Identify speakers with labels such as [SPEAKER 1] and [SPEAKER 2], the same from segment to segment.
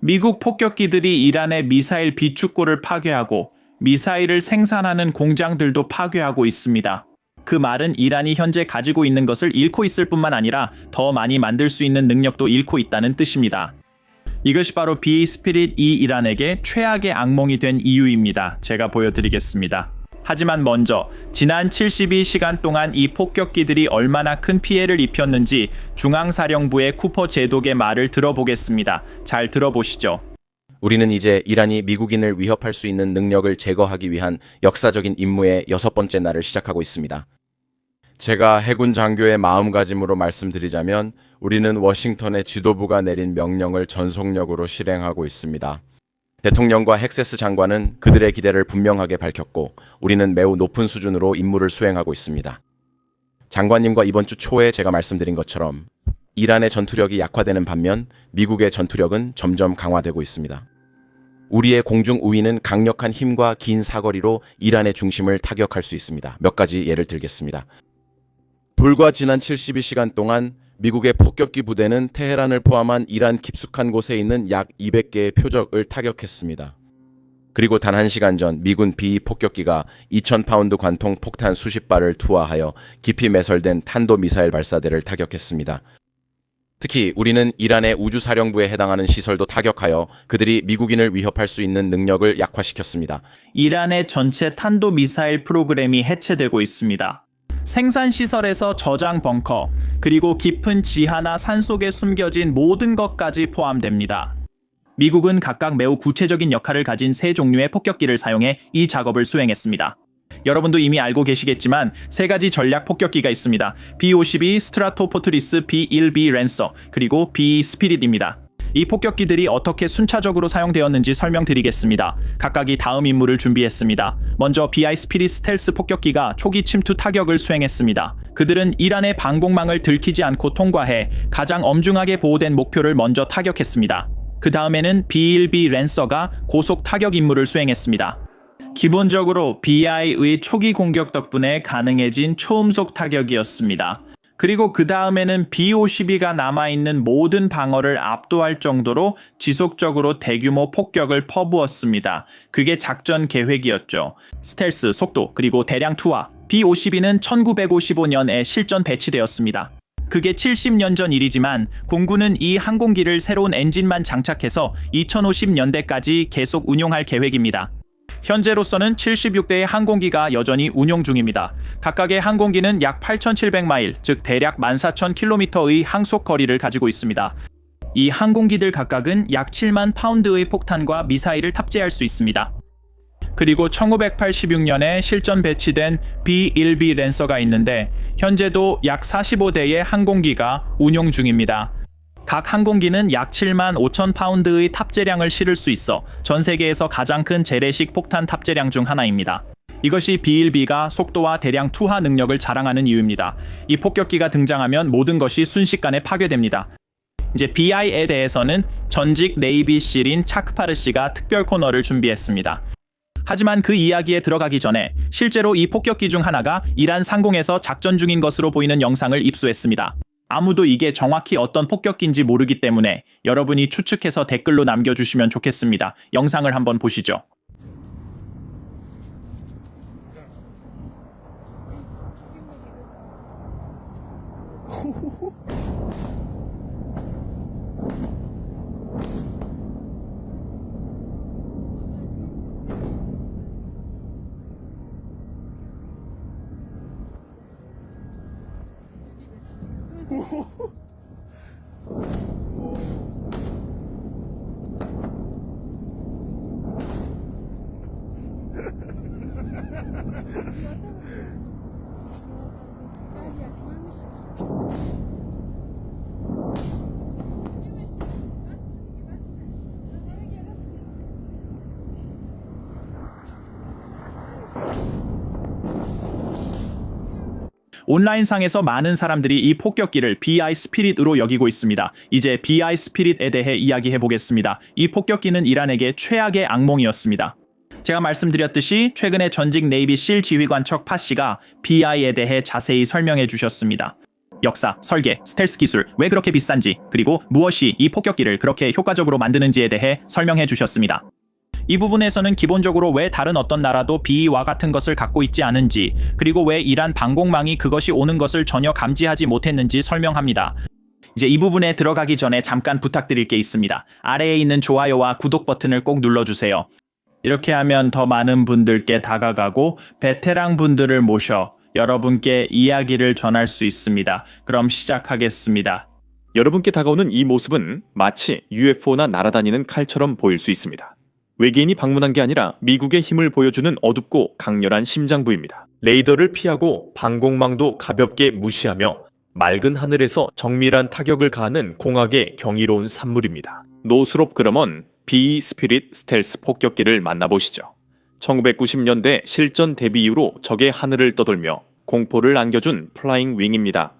[SPEAKER 1] 미국 폭격기들이 이란의 미사일 비축고를 파괴하고 미사일을 생산하는 공장들도 파괴하고 있습니다. 그 말은 이란이 현재 가지고 있는 것을 잃고 있을 뿐만 아니라 더 많이 만들 수 있는 능력도 잃고 있다는 뜻입니다. 이것이 바로 스피릿-E 이란에게 최악의 악몽이 된 이유입니다. 제가 보여드리겠습니다. 하지만 먼저 지난 72시간 동안 이 폭격기들이 얼마나 큰 피해를 입혔는지 중앙사령부의 쿠퍼 제독의 말을 들어보겠습니다. 잘 들어보시죠.
[SPEAKER 2] 우리는 이제 이란이 미국인을 위협할 수 있는 능력을 제거하기 위한 역사적인 임무의 6번째 날을 시작하고 있습니다. 제가 해군 장교의 마음가짐으로 말씀드리자면 우리는 워싱턴의 지도부가 내린 명령을 전속력으로 실행하고 있습니다. 대통령과 헥세스 장관은 그들의 기대를 분명하게 밝혔고 우리는 매우 높은 수준으로 임무를 수행하고 있습니다. 장관님과 이번 주 초에 제가 말씀드린 것처럼 이란의 전투력이 약화되는 반면 미국의 전투력은 점점 강화되고 있습니다. 우리의 공중 우위는 강력한 힘과 긴 사거리로 이란의 중심을 타격할 수 있습니다. 몇 가지 예를 들겠습니다. 불과 지난 72시간 동안 미국의 폭격기 부대는 테헤란을 포함한 이란 깊숙한 곳에 있는 약 200개의 표적을 타격했습니다. 그리고 단 1시간 전 미군 B 폭격기가 2000파운드 관통 폭탄 수십 발을 투하하여 깊이 매설된 탄도미사일 발사대를 타격했습니다. 특히 우리는 이란의 우주사령부에 해당하는 시설도 타격하여 그들이 미국인을 위협할 수 있는 능력을 약화시켰습니다.
[SPEAKER 1] 이란의 전체 탄도미사일 프로그램이 해체되고 있습니다. 생산시설에서 저장 벙커, 그리고 깊은 지하나 산속에 숨겨진 모든 것까지 포함됩니다. 미국은 각각 매우 구체적인 역할을 가진 세 종류의 폭격기를 사용해 이 작업을 수행했습니다. 여러분도 이미 알고 계시겠지만 세 가지 전략 폭격기가 있습니다. B-52 스트라토포트리스, B-1B 랜서, 그리고 B-스피릿입니다. 이 폭격기들이 어떻게 순차적으로 사용되었는지 설명드리겠습니다. 각각이 다음 임무를 준비했습니다. 먼저 B-스피릿 스텔스 폭격기가 초기 침투 타격을 수행했습니다. 그들은 이란의 방공망을 들키지 않고 통과해 가장 엄중하게 보호된 목표를 먼저 타격했습니다. 그 다음에는 B-1B 랜서가 고속 타격 임무를 수행했습니다. 기본적으로 BI의 초기 공격 덕분에 가능해진 초음속 타격이었습니다. 그리고 그 다음에는 B-52가 남아있는 모든 방어를 압도할 정도로 지속적으로 대규모 폭격을 퍼부었습니다. 그게 작전 계획이었죠. 스텔스, 속도, 그리고 대량 투하. B-52는 1955년에 실전 배치되었습니다. 그게 70년 전 일이지만 공군은 이 항공기를 새로운 엔진만 장착해서 2050년대까지 계속 운용할 계획입니다. 현재로서는 76대의 항공기가 여전히 운용 중입니다. 각각의 항공기는 약 8,700마일, 즉 대략 14,000km의 항속 거리를 가지고 있습니다. 이 항공기들 각각은 약 7만 파운드의 폭탄과 미사일을 탑재할 수 있습니다. 그리고 1986년에 실전 배치된 B-1B 랜서가 있는데 현재도 약 45대의 항공기가 운용 중입니다. 각 항공기는 약 7만 5천 파운드의 탑재량을 실을 수 있어 전 세계에서 가장 큰 재래식 폭탄 탑재량 중 하나입니다. 이것이 B-1B가 속도와 대량 투하 능력을 자랑하는 이유입니다. 이 폭격기가 등장하면 모든 것이 순식간에 파괴됩니다. 이제 BI에 대해서는 전직 네이비 실인 차크 파르시가 특별 코너를 준비했습니다. 하지만 그 이야기에 들어가기 전에 실제로 이 폭격기 중 하나가 이란 상공에서 작전 중인 것으로 보이는 영상을 입수했습니다. 아무도 이게 정확히 어떤 폭격기인지 모르기 때문에 여러분이 추측해서 댓글로 남겨주시면 좋겠습니다. 영상을 한번 보시죠. 온라인상에서 많은 사람들이 이 폭격기를 BI 스피릿으로 여기고 있습니다. 이제 BI 스피릿에 대해 이야기해 보겠습니다. 이 폭격기는 이란에게 최악의 악몽이었습니다. 제가 말씀드렸듯이 최근에 전직 네이비 실 지휘관 척 파시가 BI에 대해 자세히 설명해 주셨습니다. 역사, 설계, 스텔스 기술, 왜 그렇게 비싼지, 그리고 무엇이 이 폭격기를 그렇게 효과적으로 만드는지에 대해 설명해 주셨습니다. 이 부분에서는 기본적으로 왜 다른 어떤 나라도 BE와 같은 것을 갖고 있지 않은지, 그리고 왜 이란 방공망이 그것이 오는 것을 전혀 감지하지 못했는지 설명합니다. 이제 이 부분에 들어가기 전에 잠깐 부탁드릴 게 있습니다. 아래에 있는 좋아요와 구독 버튼을 꼭 눌러주세요. 이렇게 하면 더 많은 분들께 다가가고 베테랑 분들을 모셔 여러분께 이야기를 전할 수 있습니다. 그럼 시작하겠습니다.
[SPEAKER 3] 여러분께 다가오는 이 모습은 마치 UFO나 날아다니는 칼처럼 보일 수 있습니다. 외계인이 방문한 게 아니라 미국의 힘을 보여주는 어둡고 강렬한 심장부입니다. 레이더를 피하고 방공망도 가볍게 무시하며 맑은 하늘에서 정밀한 타격을 가하는 공학의 경이로운 산물입니다. 노스롭 그러먼 BE 스피릿 스텔스 폭격기를 만나보시죠. 1990년대 실전 데뷔 이후로 적의 하늘을 떠돌며 공포를 안겨준 플라잉 윙입니다.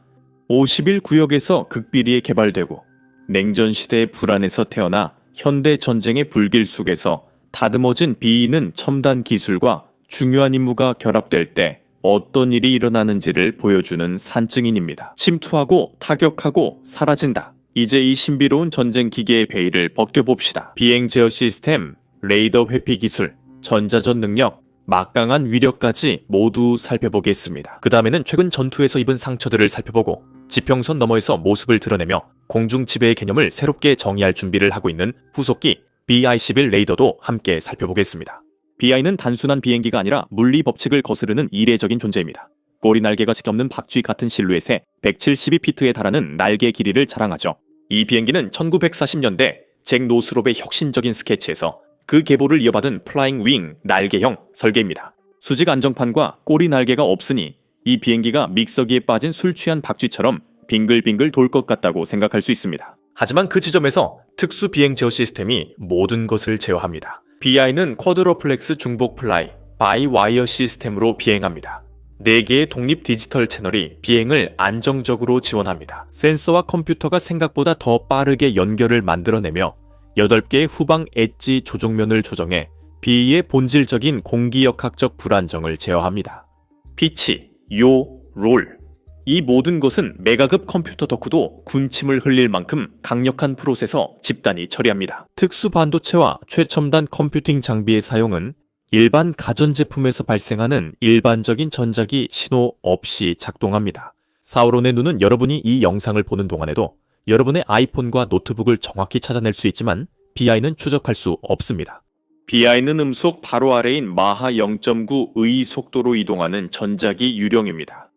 [SPEAKER 3] 50일 구역에서 극비리에 개발되고 냉전 시대의 불안에서 태어나 현대 전쟁의 불길 속에서 다듬어진 BE는 첨단 기술과 중요한 임무가 결합될 때 어떤 일이 일어나는지를 보여주는 산증인입니다. 침투하고 타격하고 사라진다. 이제 이 신비로운 전쟁 기계의 베일을 벗겨봅시다. 비행 제어 시스템, 레이더 회피 기술, 전자전 능력, 막강한 위력까지 모두 살펴보겠습니다. 그 다음에는 최근 전투에서 입은 상처들을 살펴보고 지평선 너머에서 모습을 드러내며 공중 지배의 개념을 새롭게 정의할 준비를 하고 있는 후속기 BI-11 레이더도 함께 살펴보겠습니다. BI는 단순한 비행기가 아니라 물리 법칙을 거스르는 이례적인 존재입니다. 꼬리 날개가 지겹는 박쥐 같은 실루엣에 172피트에 달하는 날개 길이를 자랑하죠. 이 비행기는 1940년대 잭 노스롭의 혁신적인 스케치에서 그 계보를 이어받은 플라잉 윙 날개형 설계입니다. 수직 안정판과 꼬리 날개가 없으니 이 비행기가 믹서기에 빠진 술 취한 박쥐처럼 빙글빙글 돌 것 같다고 생각할 수 있습니다. 하지만 그 지점에서 특수 비행 제어 시스템이 모든 것을 제어합니다. BI는 쿼드러플렉스 중복 플라이, 바이 와이어 시스템으로 비행합니다. 4개의 독립 디지털 채널이 비행을 안정적으로 지원합니다. 센서와 컴퓨터가 생각보다 더 빠르게 연결을 만들어내며 8개의 후방 엣지 조종면을 조정해 BE의 본질적인 공기역학적 불안정을 제어합니다. 피치, 요, 롤. 이 모든 것은 메가급 컴퓨터 덕후도 군침을 흘릴 만큼 강력한 프로세서 집단이 처리합니다. 특수 반도체와 최첨단 컴퓨팅 장비의 사용은 일반 가전제품에서 발생하는 일반적인 전자기 신호 없이 작동합니다. 사우론의 눈은 여러분이 이 영상을 보는 동안에도 여러분의 아이폰과 노트북을 정확히 찾아낼 수 있지만 BI는 추적할 수 없습니다. BI는 음속 바로 아래인 마하 0.9의 속도로 이동하는 전자기 유령입니다.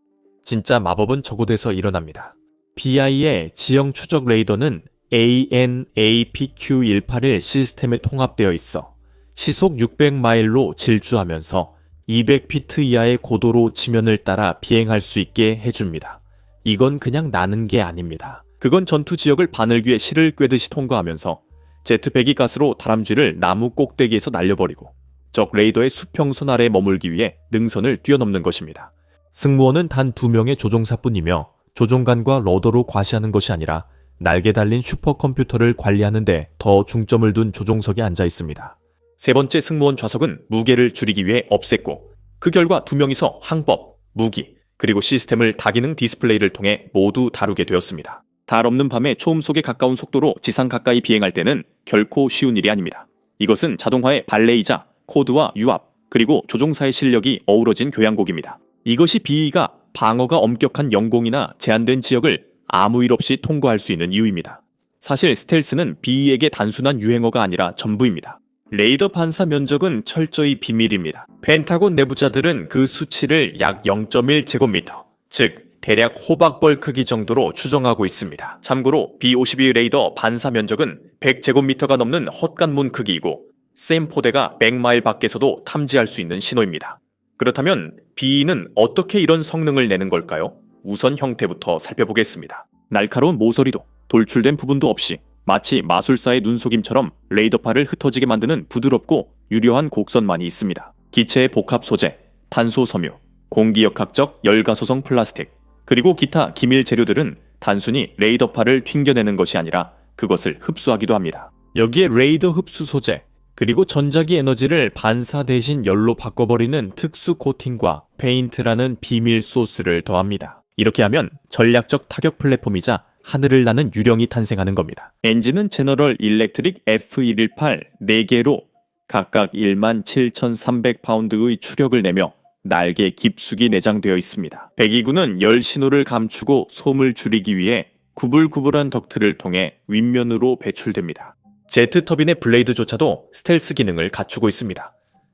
[SPEAKER 3] 진짜 마법은 저곳에서 일어납니다. BI의 지형 추적 레이더는 AN/APQ181 시스템에 통합되어 있어 시속 600마일로 질주하면서 200피트 이하의 고도로 지면을 따라 비행할 수 있게 해줍니다. 이건 그냥 나는 게 아닙니다. 그건 전투 지역을 바늘귀에 실을 꿰듯이 통과하면서 제트 배기가스로 다람쥐를 나무 꼭대기에서 날려버리고 적 레이더의 수평선 아래에 머물기 위해 능선을 뛰어넘는 것입니다. 승무원은 단 2명의 조종사뿐이며 조종관과 러더로 과시하는 것이 아니라 날개 달린 슈퍼컴퓨터를 관리하는 데 더 중점을 둔 조종석에 앉아 있습니다. 세 번째 승무원 좌석은 무게를 줄이기 위해 없앴고 그 결과 2명이서 항법, 무기, 그리고 시스템을 다기능 디스플레이를 통해 모두 다루게 되었습니다. 달 없는 밤에 초음속에 가까운 속도로 지상 가까이 비행할 때는 결코 쉬운 일이 아닙니다. 이것은 자동화의 발레이자 코드와 유압, 그리고 조종사의 실력이 어우러진 교향곡입니다. 이것이 BE가 방어가 엄격한 영공이나 제한된 지역을 아무 일 없이 통과할 수 있는 이유입니다. 사실 스텔스는 BE에게 단순한 유행어가 아니라 전부입니다. 레이더 반사 면적은 철저히 비밀입니다. 펜타곤 내부자들은 그 수치를 약 0.1제곱미터, 즉 대략 호박벌 크기 정도로 추정하고 있습니다. 참고로 B-52 레이더 반사 면적은 100제곱미터가 넘는 헛간문 크기이고 샘포대가 100마일 밖에서도 탐지할 수 있는 신호입니다. 그렇다면 BE는 어떻게 이런 성능을 내는 걸까요? 우선 형태부터 살펴보겠습니다. 날카로운 모서리도 돌출된 부분도 없이 마치 마술사의 눈속임처럼 레이더파를 흩어지게 만드는 부드럽고 유려한 곡선만이 있습니다. 기체의 복합 소재, 탄소 섬유, 공기역학적 열가소성 플라스틱, 그리고 기타 기밀 재료들은 단순히 레이더파를 튕겨내는 것이 아니라 그것을 흡수하기도 합니다. 여기에 레이더 흡수 소재, 그리고 전자기 에너지를 반사 대신 열로 바꿔버리는 특수 코팅과 페인트라는 비밀 소스를 더합니다. 이렇게 하면 전략적 타격 플랫폼이자 하늘을 나는 유령이 탄생하는 겁니다. 엔진은 제너럴 일렉트릭 F118 4개로 각각 17,300파운드의 추력을 내며 날개 깊숙이 내장되어 있습니다. 배기구는 열 신호를 감추고 소음을 줄이기 위해 구불구불한 덕트를 통해 윗면으로 배출됩니다. 제트 터빈의 블레이드조차도 스텔스 기능을 갖추고 있습니다.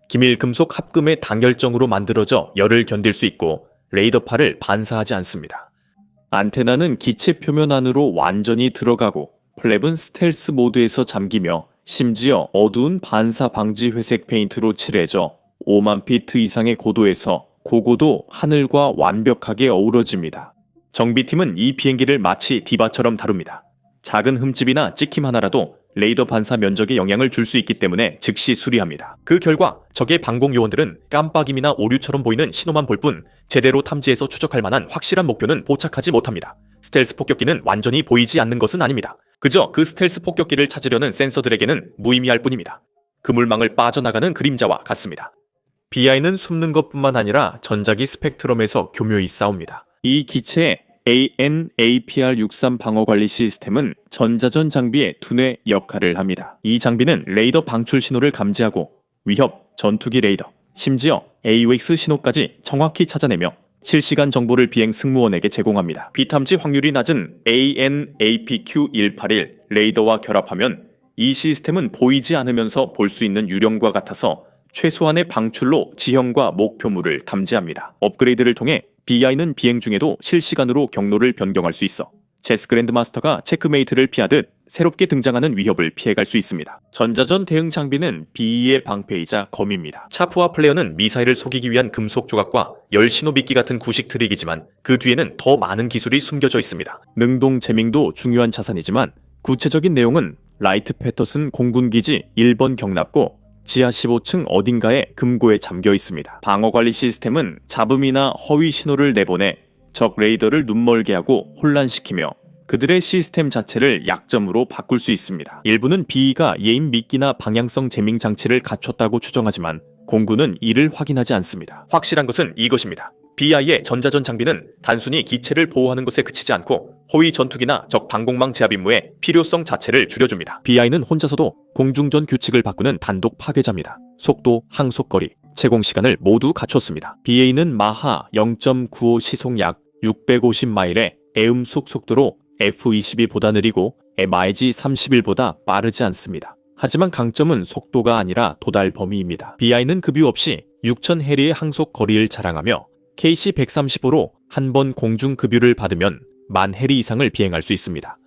[SPEAKER 3] 기밀 금속 합금의 단결정으로 만들어져 열을 견딜 수 있고 레이더파를 반사하지 않습니다. 안테나는 기체 표면 안으로 완전히 들어가고 플랩은 스텔스 모드에서 잠기며 심지어 어두운 반사 방지 회색 페인트로 칠해져 5만 피트 이상의 고도에서 고고도 하늘과 완벽하게 어우러집니다. 정비팀은 이 비행기를 마치 디바처럼 다룹니다. 작은 흠집이나 찍힘 하나라도 레이더 반사 면적에 영향을 줄 수 있기 때문에 즉시 수리합니다. 그 결과 적의 방공 요원들은 깜빡임이나 오류처럼 보이는 신호만 볼 뿐 제대로 탐지해서 추적할 만한 확실한 목표는 포착하지 못합니다. 스텔스 폭격기는 완전히 보이지 않는 것은 아닙니다. 그저 그 스텔스 폭격기를 찾으려는 센서들에게는 무의미할 뿐입니다. 그물망을 빠져나가는 그림자와 같습니다. BI는 숨는 것뿐만 아니라 전자기 스펙트럼에서 교묘히 싸웁니다. 이 기체의 AN/APR-63 방어관리 시스템은 전자전 장비의 두뇌 역할을 합니다. 이 장비는 레이더 방출 신호를 감지하고 위협, 전투기 레이더, 심지어 AWACS 신호까지 정확히 찾아내며 실시간 정보를 비행 승무원에게 제공합니다. 비탐지 확률이 낮은 AN/APQ-181 레이더와 결합하면 이 시스템은 보이지 않으면서 볼 수 있는 유령과 같아서 최소한의 방출로 지형과 목표물을 탐지합니다. 업그레이드를 통해 BI는 비행 중에도 실시간으로 경로를 변경할 수 있어 체스 그랜드마스터가 체크메이트를 피하듯 새롭게 등장하는 위협을 피해갈 수 있습니다. 전자전 대응 장비는 BE의 방패이자 검입니다. 차프와 플레어는 미사일을 속이기 위한 금속 조각과 열 신호빗기 같은 구식 트릭이지만 그 뒤에는 더 많은 기술이 숨겨져 있습니다. 능동 재밍도 중요한 자산이지만 구체적인 내용은 라이트 패터슨 공군기지 1번 경납고 지하 15층 어딘가에 금고에 잠겨 있습니다. 방어관리 시스템은 잡음이나 허위 신호를 내보내 적 레이더를 눈멀게 하고 혼란시키며 그들의 시스템 자체를 약점으로 바꿀 수 있습니다. 일부는 BE가 예임 미끼나 방향성 재밍 장치를 갖췄다고 추정하지만 공군은 이를 확인하지 않습니다. 확실한 것은 이것입니다. BI의 전자전 장비는 단순히 기체를 보호하는 것에 그치지 않고 호위 전투기나 적 방공망 제압 임무의 필요성 자체를 줄여줍니다. BI는 혼자서도 공중전 규칙을 바꾸는 단독 파괴자입니다. 속도, 항속거리, 채공 시간을 모두 갖췄습니다. BA는 마하 0.95 시속 약 650마일의 애음속 속도로 F-22보다 느리고 MiG 31보다 빠르지 않습니다. 하지만 강점은 속도가 아니라 도달 범위입니다. BI는 급유 없이 6000해리의 항속 거리를 자랑하며 KC-135로 한 번 공중 급유를 받으면 10,000해리 이상을 비행할 수 있습니다.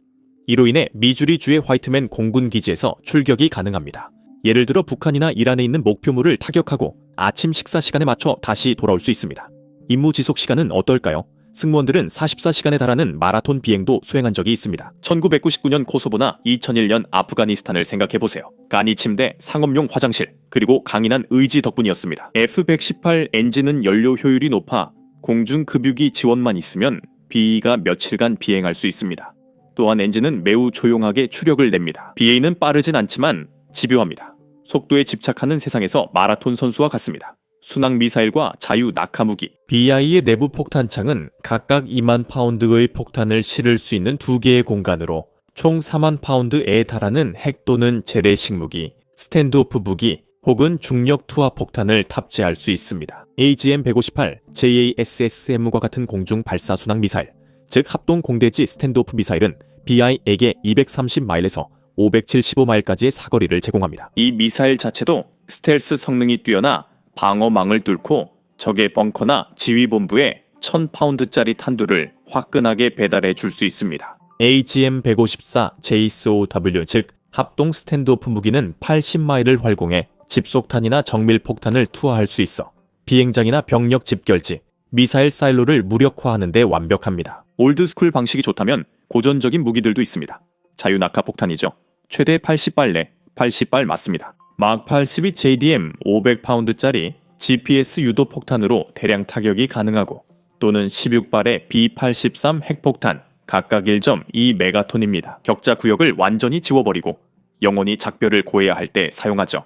[SPEAKER 3] 이로 인해 미주리 주의 화이트맨 공군 기지에서 출격이 가능합니다. 예를 들어 북한이나 이란에 있는 목표물을 타격하고 아침 식사 시간에 맞춰 다시 돌아올 수 있습니다. 임무 지속 시간은 어떨까요? 승무원들은 44시간에 달하는 마라톤 비행도 수행한 적이 있습니다. 1999년 코소보나 2001년 아프가니스탄을 생각해보세요. 간이 침대, 상업용 화장실, 그리고 강인한 의지 덕분이었습니다. F-118 엔진은 연료 효율이 높아 공중 급유기 지원만 있으면 BE가 며칠간 비행할 수 있습니다. 또한 엔진은 매우 조용하게 추력을 냅니다. BA는 빠르진 않지만 집요합니다. 속도에 집착하는 세상에서 마라톤 선수와 같습니다. 순항 미사일과 자유 낙하 무기. BI의 내부 폭탄창은 각각 2만 파운드의 폭탄을 실을 수 있는 2개의 공간으로 총 4만 파운드에 달하는 핵 또는 재래식 무기, 스탠드오프 무기 혹은 중력 투하 폭탄을 탑재할 수 있습니다. AGM-158, JASSM과 같은 공중 발사 순항 미사일, 즉 합동 공대지 스탠드오프 미사일은 BI에게 230마일에서 575마일까지의 사거리를 제공합니다. 이 미사일 자체도 스텔스 성능이 뛰어나 방어망을 뚫고 적의 벙커나 지휘본부에 1000파운드짜리 탄두를 화끈하게 배달해 줄 수 있습니다. AGM-154 JSOW 즉 합동 스탠드오프 무기는 80마일을 활공해 집속탄이나 정밀폭탄을 투하할 수 있어 비행장이나 병력 집결지, 미사일 사일로를 무력화하는 데 완벽합니다. 올드스쿨 방식이 좋다면 고전적인 무기들도 있습니다. 자유낙하 폭탄이죠. 최대 80발 내 80발 맞습니다. 막 82 JDM 500파운드짜리 GPS 유도 폭탄으로 대량 타격이 가능하고 또는 16발의 B-83 핵폭탄 각각 1.2메가톤입니다. 격자 구역을 완전히 지워버리고 영원히 작별을 고해야 할 때 사용하죠.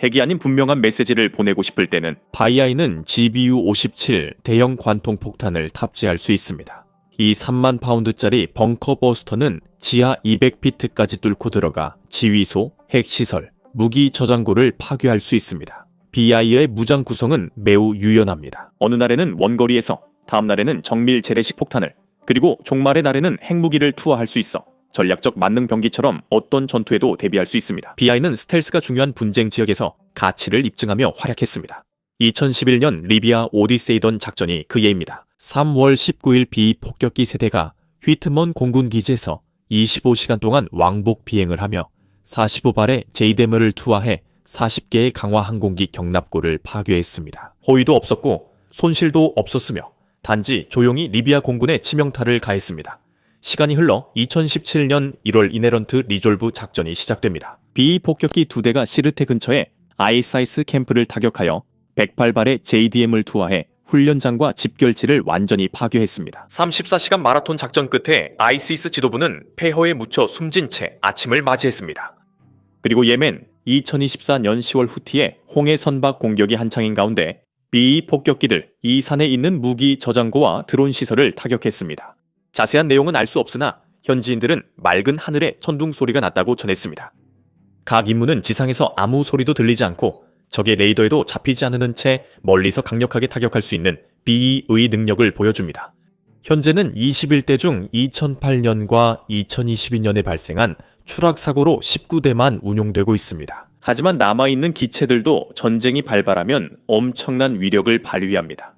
[SPEAKER 3] 핵이 아닌 분명한 메시지를 보내고 싶을 때는 BI는 GBU-57 대형 관통 폭탄을 탑재할 수 있습니다. 이 3만 파운드짜리 벙커 버스터는 지하 200피트까지 뚫고 들어가 지휘소, 핵시설, 무기 저장고를 파괴할 수 있습니다. BI의 무장 구성은 매우 유연합니다. 어느 날에는 원거리에서, 다음 날에는 정밀 재래식 폭탄을, 그리고 종말의 날에는 핵무기를 투하할 수 있어 전략적 만능 병기처럼 어떤 전투에도 대비할 수 있습니다. BI는 스텔스가 중요한 분쟁 지역에서 가치를 입증하며 활약했습니다. 2011년 리비아 오디세이던 작전이 그 예입니다. 3월 19일 비폭격기 세대가 휘트먼 공군 기지에서 25시간 동안 왕복 비행을 하며 45발의 제이데머를 투하해 40개의 강화 항공기 경납고를 파괴했습니다. 호위도 없었고 손실도 없었으며 단지 조용히 리비아 공군에 치명타를 가했습니다. 시간이 흘러 2017년 1월 이네런트 리졸브 작전이 시작됩니다. 비폭격기 2대가 시르테 근처에 아이사이스 캠프를 타격하여 108발의 JDM을 투하해 훈련장과 집결지를 완전히 파괴했습니다. 34시간 마라톤 작전 끝에 아이시스 지도부는 폐허에 묻혀 숨진 채 아침을 맞이했습니다. 그리고 예멘 2024년 10월 후티에 홍해 선박 공격이 한창인 가운데 비폭격기들 이 산에 있는 무기 저장고와 드론 시설을 타격했습니다. 자세한 내용은 알 수 없으나 현지인들은 맑은 하늘에 천둥 소리가 났다고 전했습니다. 각 임무는 지상에서 아무 소리도 들리지 않고 적의 레이더에도 잡히지 않는 채 멀리서 강력하게 타격할 수 있는 B의 능력을 보여줍니다. 현재는 21대 중 2008년과 2022년에 발생한 추락사고로 19대만 운용되고 있습니다. 하지만 남아있는 기체들도 전쟁이 발발하면 엄청난 위력을 발휘합니다.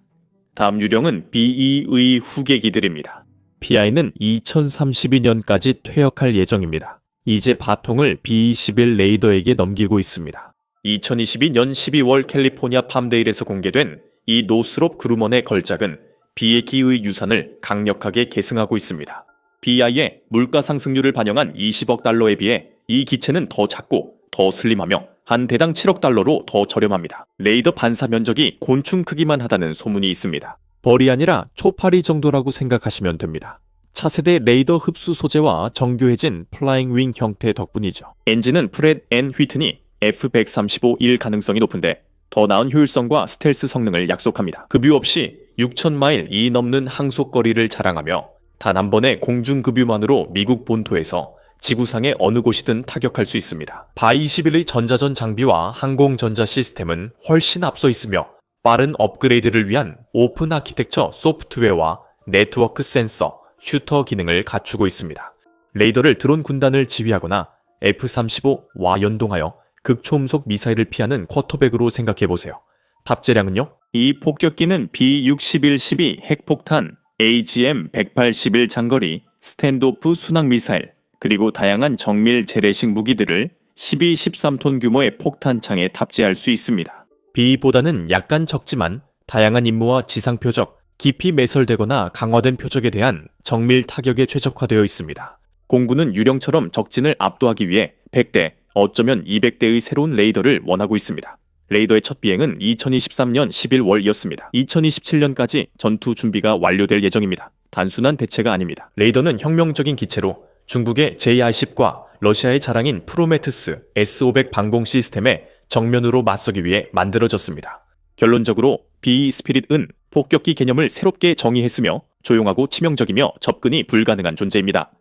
[SPEAKER 3] 다음 유령은 BE의 후계기들입니다. PI는 2032년까지 퇴역할 예정입니다. 이제 바통을 B-21 레이더에게 넘기고 있습니다. 2022년 12월 캘리포니아 팜데일에서 공개된 이 노스롭 그루먼의 걸작은 비에키의 유산을 강력하게 계승하고 있습니다. BI의 물가 상승률을 반영한 20억 달러에 비해 이 기체는 더 작고 더 슬림하며 한 대당 7억 달러로 더 저렴합니다. 레이더 반사 면적이 곤충 크기만 하다는 소문이 있습니다. 벌이 아니라 초파리 정도라고 생각하시면 됩니다. 차세대 레이더 흡수 소재와 정교해진 플라잉 윙 형태 덕분이죠. 엔진은 프렛 앤 휘트니 F135일 가능성이 높은데 더 나은 효율성과 스텔스 성능을 약속합니다. 급유 없이 6,000마일이 넘는 항속거리를 자랑하며 단 한 번의 공중급유만으로 미국 본토에서 지구상의 어느 곳이든 타격할 수 있습니다. 바이-21의 전자전 장비와 항공전자 시스템은 훨씬 앞서 있으며 빠른 업그레이드를 위한 오픈 아키텍처 소프트웨어와 네트워크 센서, 슈터 기능을 갖추고 있습니다. 레이더를 드론 군단을 지휘하거나 F-35와 연동하여 극초음속 미사일을 피하는 쿼터백으로 생각해보세요. 탑재량은요? 이 폭격기는 B-61-12 핵폭탄, AGM-181 장거리, 스탠드오프 순항미사일, 그리고 다양한 정밀 재래식 무기들을 12-13톤 규모의 폭탄창에 탑재할 수 있습니다. B보다는 약간 적지만 다양한 임무와 지상 표적, 깊이 매설되거나 강화된 표적에 대한 정밀 타격에 최적화되어 있습니다. 공군은 유령처럼 적진을 압도하기 위해 100대, 어쩌면 200대의 새로운 레이더를 원하고 있습니다. 레이더의 첫 비행은 2023년 11월이었습니다. 2027년까지 전투 준비가 완료될 예정입니다. 단순한 대체가 아닙니다. 레이더는 혁명적인 기체로 중국의 JR-10과 러시아의 자랑인 프로메테스 S-500 방공 시스템에 정면으로 맞서기 위해 만들어졌습니다. 결론적으로 B-스피릿은 폭격기 개념을 새롭게 정의했으며 조용하고 치명적이며 접근이 불가능한 존재입니다.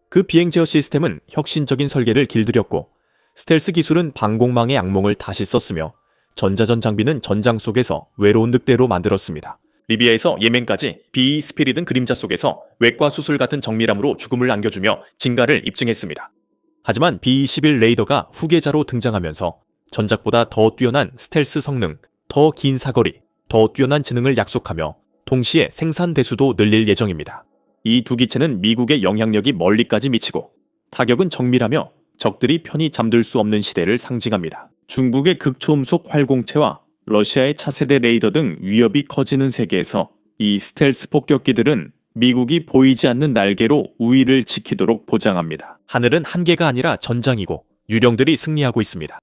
[SPEAKER 3] 그 비행 제어 시스템은 혁신적인 설계를 길들였고 스텔스 기술은 방공망의 악몽을 다시 썼으며 전자전 장비는 전장 속에서 외로운 늑대로 만들었습니다. 리비아에서 예멘까지 B-스피릿은 그림자 속에서 외과 수술 같은 정밀함으로 죽음을 안겨주며 진가를 입증했습니다. 하지만 B-21 레이더가 후계자로 등장하면서 전작보다 더 뛰어난 스텔스 성능, 더 긴 사거리, 더 뛰어난 지능을 약속하며 동시에 생산 대수도 늘릴 예정입니다. 이 두 기체는 미국의 영향력이 멀리까지 미치고 타격은 정밀하며 적들이 편히 잠들 수 없는 시대를 상징합니다. 중국의 극초음속 활공체와 러시아의 차세대 레이더 등 위협이 커지는 세계에서 이 스텔스 폭격기들은 미국이 보이지 않는 날개로 우위를 지키도록 보장합니다. 하늘은 한계가 아니라 전장이고 유령들이 승리하고 있습니다.